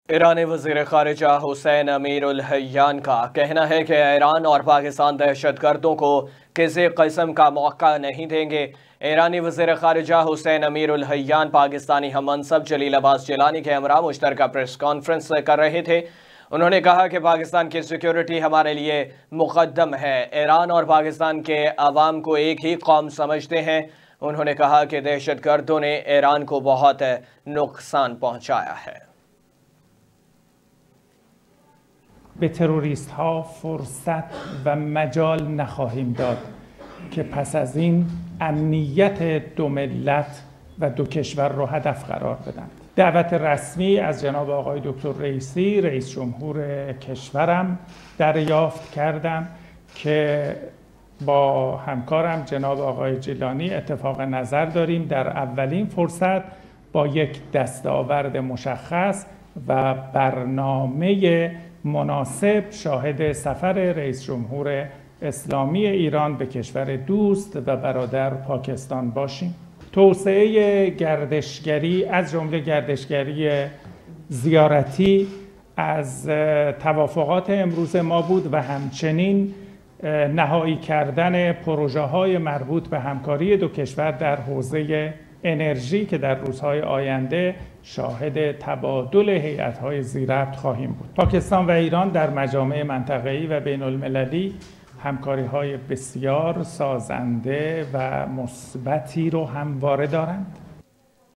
ईरानी वज़ीर ख़ारिजा हुसैन अमीरुल-हय्यान का कहना है कि ईरान और पाकिस्तान दहशतगर्दों को किसी किस्म का मौका नहीं देंगे। ईरानी वज़ीर ख़ारिजा हुसैन अमीरुल-हय्यान पाकिस्तानी हममनसब जलील अब्बास जिलानी के हमरा मुश्तरका प्रेस कॉन्फ्रेंस कर रहे थे। उन्होंने कहा कि पाकिस्तान की सिक्योरिटी हमारे लिए मुक़द्दम है। ईरान और पाकिस्तान के अवाम को एक ही कौम समझते हैं। उन्होंने कहा कि दहशतगर्दों ने ईरान को बहुत नुकसान पहुँचाया है। به تروریست ها فرصت و مجال نخواهیم داد که پس از این امنیت دو ملت و دو کشور رو هدف قرار بدن. دعوت رسمی از جناب آقای دکتر رئیسی رئیس جمهور کشورم دریافت کردم که با همکارم جناب آقای جیلانی اتفاق نظر داریم در اولین فرصت با یک دستاورد مشخص و برنامه مناسب شاهد سفر رئیس جمهور اسلامی ایران به کشور دوست و برادر پاکستان باشیم. توسعه گردشگری از جمله گردشگری زیارتی از توافقات امروز ما بود و همچنین نهایی کردن پروژه‌های مربوط به همکاری دو کشور در حوزه انرژی که در روزهای آینده شاهد تبادل هیئت‌های ذی‌ربط خواهیم بود. پاکستان و ایران در مجامع منطقه‌ای و بین‌المللی همکاری‌های بسیار سازنده و مثبتی رو همواره دارند.